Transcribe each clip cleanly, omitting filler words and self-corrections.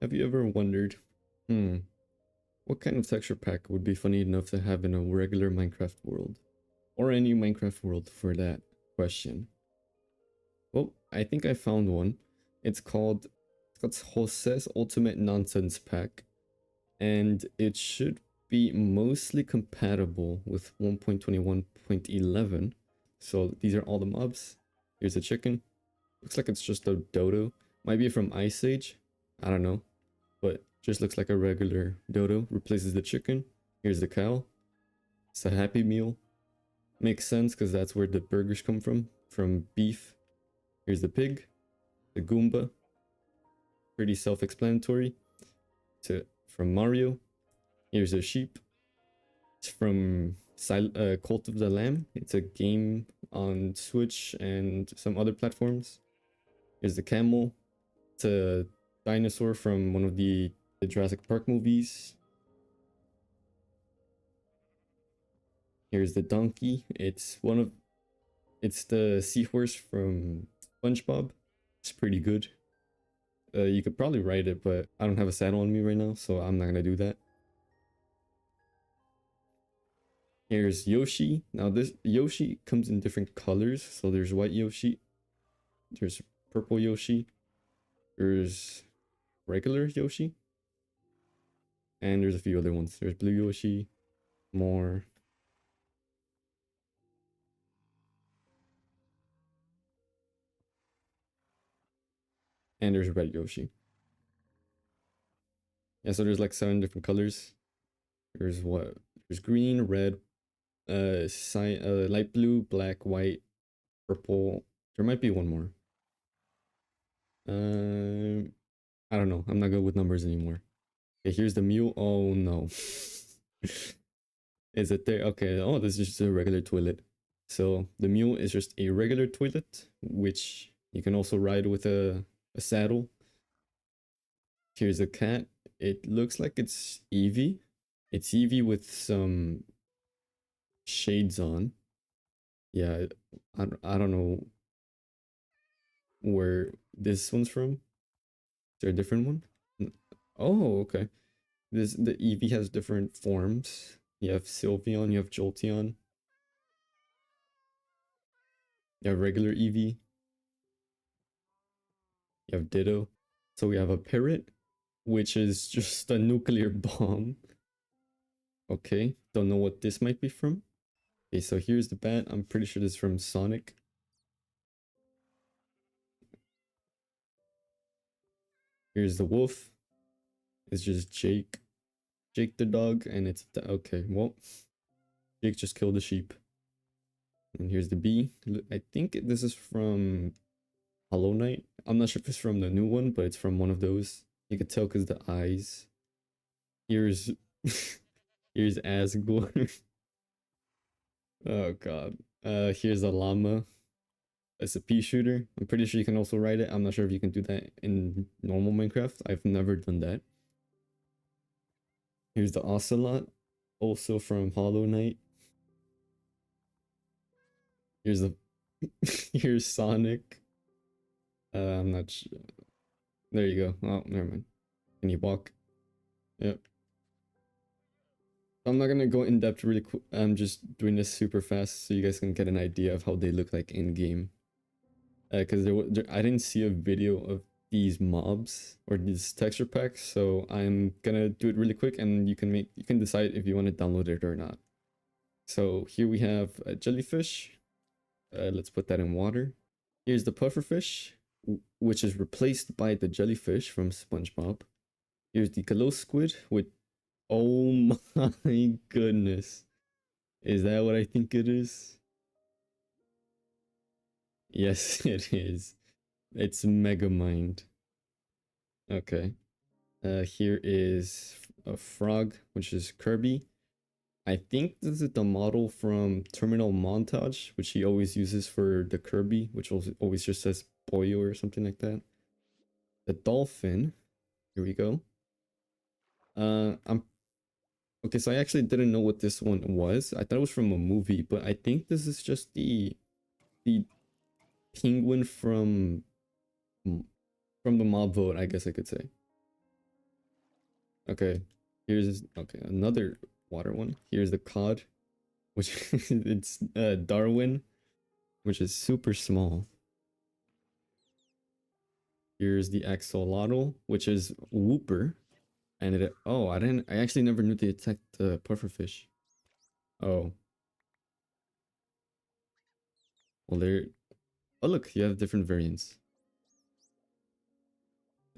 Have you ever wondered, what kind of texture pack would be funny enough to have in a regular Minecraft world? Or any Minecraft world for that question. Well, I think I found one. It's called Jose's Ultimate Nonsense Pack. And it should be mostly compatible with 1.21.11. So these are all the mobs. Here's a chicken. Looks like it's just a dodo. Might be from Ice Age. I don't know. But just looks like a regular dodo. Replaces the chicken. Here's the cow. It's a Happy Meal. Makes sense because that's where the burgers come from beef. Here's the pig. The Goomba. Pretty self-explanatory. From Mario. Here's a sheep. It's from Cult of the Lamb. It's a game on Switch and some other platforms. Here's the camel. It's a dinosaur from one of the Jurassic Park movies. Here's the donkey. It's the seahorse from SpongeBob. It's pretty good. You could probably ride it, but I don't have a saddle on me right now, so I'm not gonna do that. Here's Yoshi. Now this Yoshi comes in different colors. So there's white Yoshi. There's purple Yoshi. There's regular Yoshi. And there's a few other ones. There's blue Yoshi. More. And there's red Yoshi. Yeah, so there's like 7 different colors. There's what? There's green, red, light blue, black, white, purple. There might be one more. I don't know. I'm not good with numbers anymore. Okay, here's the mule. Oh no. Is it there? Okay. Oh, this is just a regular toilet. So the mule is just a regular toilet, which you can also ride with a saddle. Here's a cat. It looks like it's Eevee. It's Eevee with some shades on. Yeah, I don't know where this one's from. Is there a different one? Oh, okay. The Eevee has different forms. You have Sylveon, you have Jolteon, you have regular Eevee, you have Ditto. So we have a parrot, which is just a nuclear bomb. Okay, don't know what this might be from. Okay, so here's the bat. I'm pretty sure this is from Sonic. Here's the wolf. It's just Jake. Jake the dog, and it's okay. Well, Jake just killed the sheep. And here's the bee. I think this is from Hollow Knight. I'm not sure if it's from the new one, but it's from one of those. You could tell because the eyes. Here's here's Asgore. Oh god. Here's a llama. It's a pea shooter. I'm pretty sure you can also ride it. I'm not sure if you can do that in normal Minecraft. I've never done that. Here's the ocelot, also from Hollow Knight. Here's the here's Sonic. I'm not sure. There you go. Oh, never mind. Can you walk? Yep. I'm not gonna go in depth really quick. I'm just doing this super fast so you guys can get an idea of how they look like in game. Because I didn't see a video of these mobs or these texture packs, so I'm gonna do it really quick, and you can decide if you want to download it or not. So here we have a jellyfish. Let's put that in water. Here's the pufferfish, which is replaced by the jellyfish from SpongeBob. Here's the glow squid with, oh my goodness. Is that what I think it is? Yes, it is. It's Megamind. Okay. Here is a frog, which is Kirby. I think this is the model from Terminal Montage, which he always uses for the Kirby, which always just says Boyo or something like that. The dolphin. Here we go. I'm okay. So I actually didn't know what this one was. I thought it was from a movie, but I think this is just the penguin from the mob vote, I guess I could say. Okay, here's okay another water one. Here's the cod, which it's Darwin, which is super small. Here's the axolotl, which is whooper, and it oh I actually never knew they attacked the pufferfish. Oh well there oh look you have different variants.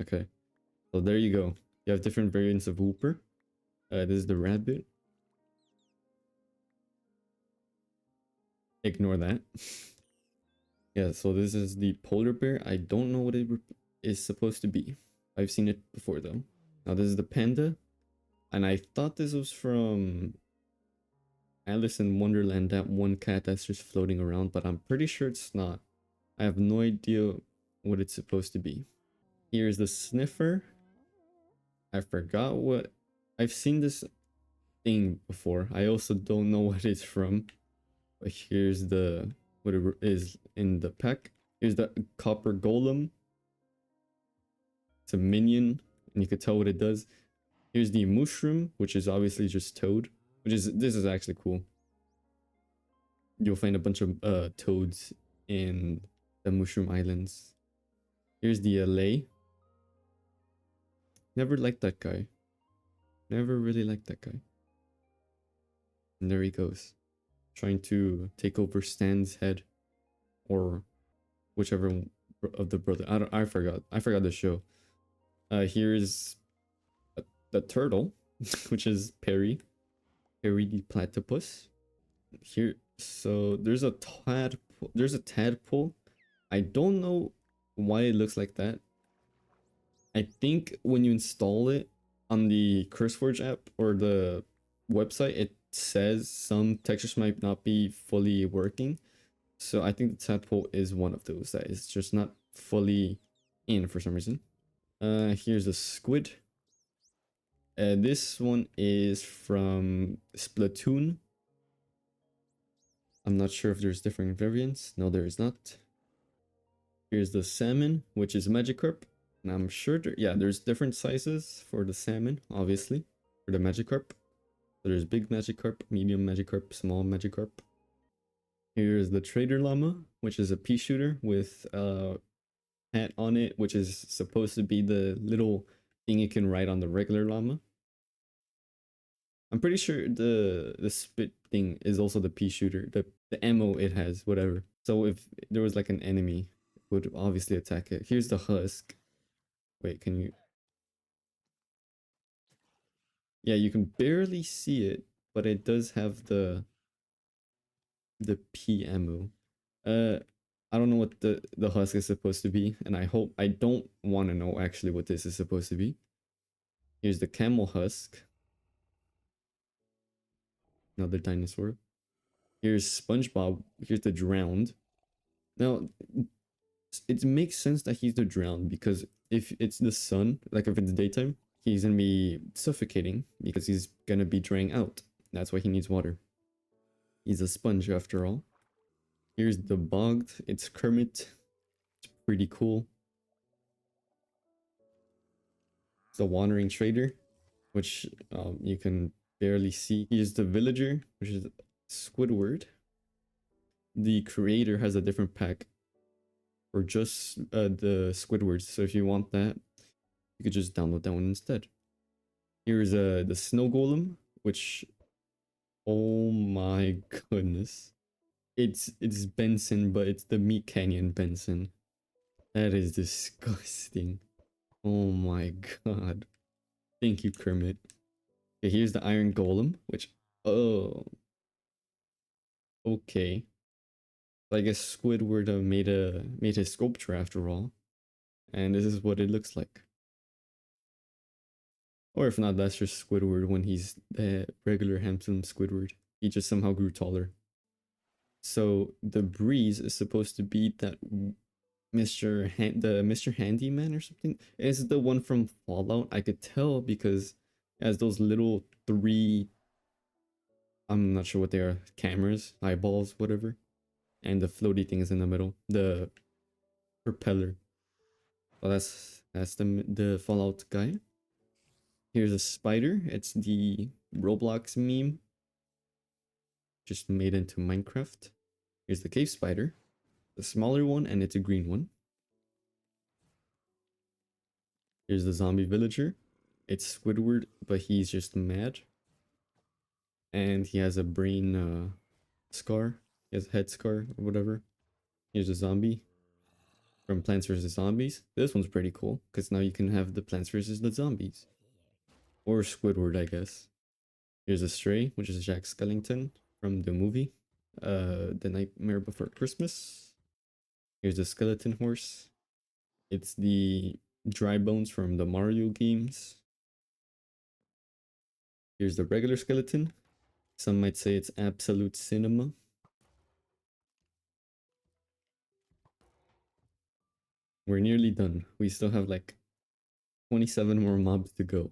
Okay, so there you go. You have different variants of whooper. This is the rabbit. Ignore that. Yeah, so this is the polar bear. I don't know what it is supposed to be. I've seen it before though. Now this is the panda, and I thought this was from Alice in Wonderland, that one cat that's just floating around, but I'm pretty sure it's not. I have no idea what it's supposed to be. Here's the sniffer. I forgot what... I've seen this thing before. I also don't know what it's from. But here's the... what it is in the pack. Here's the copper golem. It's a minion, and you can tell what it does. Here's the mushroom, which is obviously just toad. This is actually cool. You'll find a bunch of toads in the Mushroom Islands. Here's the LA. Never liked that guy. Never really liked that guy. And there he goes. Trying to take over Stan's head. Or whichever of the brother. I forgot. I forgot the show. Here's the turtle, which is Perry. Perry the platypus. Here, so there's a tadpole. I don't know why it looks like that. I think when you install it on the Curseforge app or the website, it says some textures might not be fully working. So I think the tadpole is one of those that is just not fully in for some reason. Here's a squid. This one is from Splatoon. I'm not sure if there's different variants. No, there is not. Here's the salmon, which is Magikarp. And I'm sure there's different sizes for the salmon, obviously, for the Magikarp. So there's big Magikarp, medium Magikarp, small Magikarp. Here's the Trader Llama, which is a pea shooter with a hat on it, which is supposed to be the little thing you can ride on the regular llama. I'm pretty sure the spit thing is also the pea shooter, the ammo it has, whatever. So if there was like an enemy, it would obviously attack it. Here's the husk. Wait, can you... Yeah, you can barely see it, but it does have the P ammo. I don't know what the husk is supposed to be, and I don't want to know actually what this is supposed to be. Here's the camel husk. Another dinosaur. Here's SpongeBob. Here's the drowned. Now, it makes sense that he's the drowned because if it's the sun, like if it's daytime, he's gonna be suffocating because he's gonna be drying out. That's why he needs water. He's a sponge after all. Here's the bogged. It's Kermit. It's pretty cool. It's the wandering trader, which you can barely see. Here's the villager, which is Squidward. The creator has a different pack for just the Squidwards. So if you want that, you could just download that one instead. Here's the snow golem, which, oh my goodness, it's Benson, but it's the Meat Canyon Benson. That is disgusting. Oh my god. Thank you, Kermit. Okay, here's the iron golem, which, oh, okay. I guess Squidward made his sculpture after all, and this is what it looks like. Or if not, that's just Squidward when he's the regular handsome Squidward. He just somehow grew taller. So the breeze is supposed to be that Mr. Handyman or something. Is the one from Fallout. I could tell because it has those little three, I'm not sure what they are, cameras, eyeballs, whatever. And the floaty thing is in the middle. The propeller. Well, that's the Fallout guy. Here's a spider. It's the Roblox meme, just made into Minecraft. Here's the cave spider, the smaller one, and it's a green one. Here's the zombie villager. It's Squidward, but he's just mad. And he has a brain scar. He has a head scar or whatever. Here's a zombie from Plants vs. Zombies. This one's pretty cool, because now you can have the Plants vs. the Zombies. Or Squidward, I guess. Here's a stray, which is Jack Skellington from the movie. The Nightmare Before Christmas. Here's a skeleton horse. It's the dry bones from the Mario games. Here's the regular skeleton. Some might say it's absolute cinema. We're nearly done. We still have like 27 more mobs to go.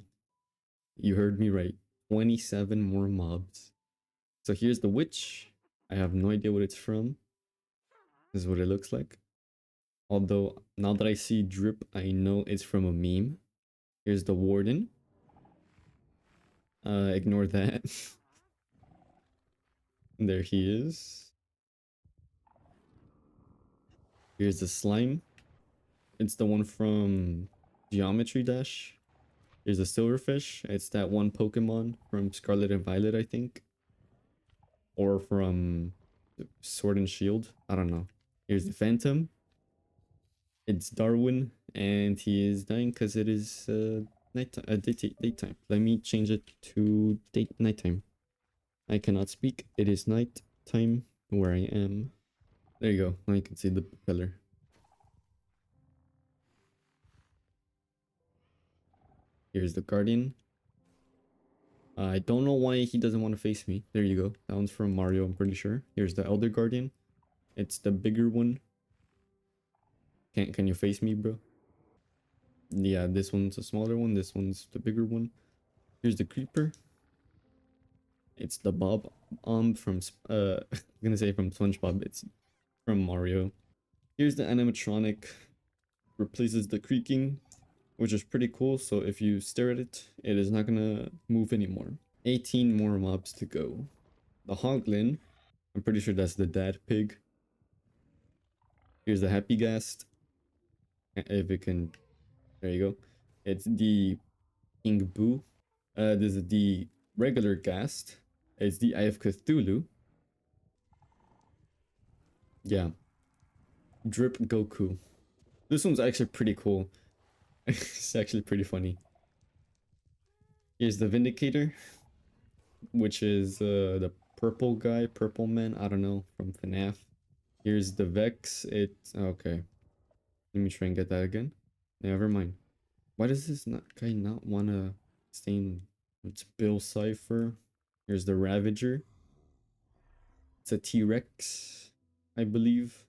You heard me right. 27 more mobs. So here's the witch. I have no idea what it's from. This is what it looks like. Although, now that I see drip, I know it's from a meme. Here's the warden. Ignore that. There he is. Here's the slime. It's the one from Geometry Dash. Here's a silverfish. It's that one Pokemon from Scarlet and Violet, I think. Or from Sword and Shield. I don't know. Here's the Phantom. It's Darwin, and he is dying because it is nighttime, daytime. Let me change it to nighttime. I cannot speak. It is night time where I am. There you go. Now you can see the propeller. Here's the guardian. I don't know why he doesn't want to face me. There you go. That one's from Mario, I'm pretty sure. Here's the elder guardian. It's the bigger one. Can you face me, bro? Yeah, this one's a smaller one. This one's the bigger one. Here's the creeper. It's the Bob from I'm gonna say from SpongeBob. It's from Mario. Here's the animatronic. Replaces the creaking, which is pretty cool. So if you stare at it, it is not gonna move anymore. 18 more mobs to go. The Hoglin. I'm pretty sure that's the dad pig. Here's the Happy Ghast. If it can, there you go. It's the King Boo. This is the regular Ghast. It's the Eye of Cthulhu. Yeah. Drip Goku. This one's actually pretty cool. It's actually pretty funny. Here's the Vindicator, which is the purple guy, purple man, I don't know, from FNAF. Here's the Vex. It's okay. Let me try and get that again. Never mind. Why does this guy not want to stay in? It's Bill Cipher. Here's the Ravager. It's a T-Rex, I believe.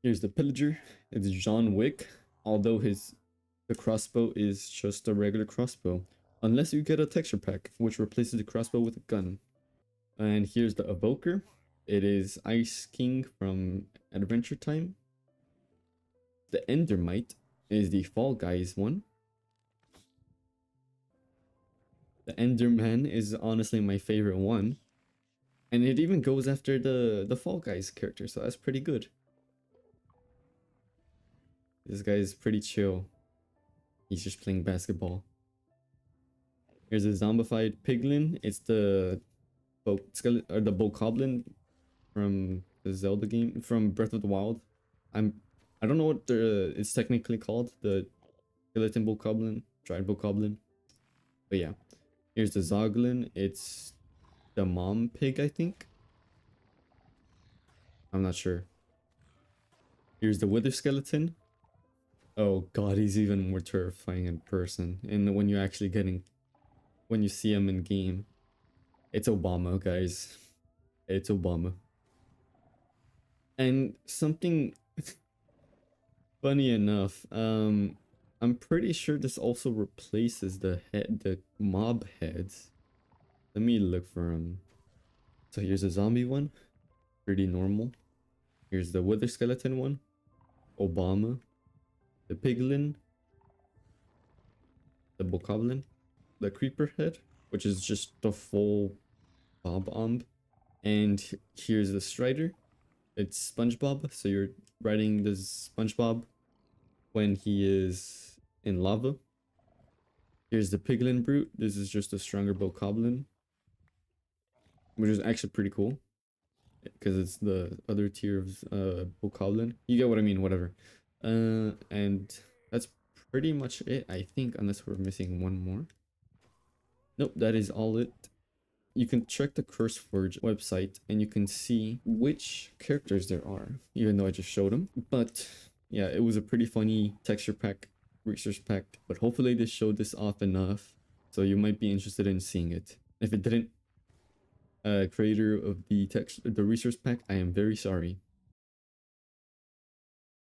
Here's the Pillager. It's John Wick, although the crossbow is just a regular crossbow. Unless you get a texture pack, which replaces the crossbow with a gun. And here's the Evoker. It is Ice King from Adventure Time. The Endermite is the Fall Guys one. The Enderman is honestly my favorite one. And it even goes after the Fall Guys character, so that's pretty good. This guy is pretty chill. He's just playing basketball. Here's a zombified piglin. It's the Bokoblin from the Zelda game, from Breath of the Wild. I don't know what it's technically called, the skeleton Bokoblin, dried Bokoblin. But yeah, here's the Zoglin. It's the mom pig, I think. I'm not sure. Here's the Wither skeleton. Oh god, he's even more terrifying in person. And when you see him in game, it's Obama, guys. It's Obama. And something funny enough, I'm pretty sure this also replaces the mob heads. Let me look for them. So here's a zombie one, pretty normal. Here's the Wither skeleton one, Obama. The piglin, the Bokoblin, the creeper head, which is just the full Bob. And here's the Strider. It's SpongeBob, so you're riding this SpongeBob when he is in lava. Here's the Piglin Brute. This is just a stronger Bokoblin, which is actually pretty cool because it's the other tier of Bokoblin. You get what I mean, whatever. And that's pretty much it, I think, unless we're missing one more. Nope, that is all it. You can check the Curseforge website and you can see which characters there are, even though I just showed them. But yeah, it was a pretty funny texture pack, resource pack, but hopefully this showed this off enough, so you might be interested in seeing it. If it didn't, creator of the resource pack, I am very sorry.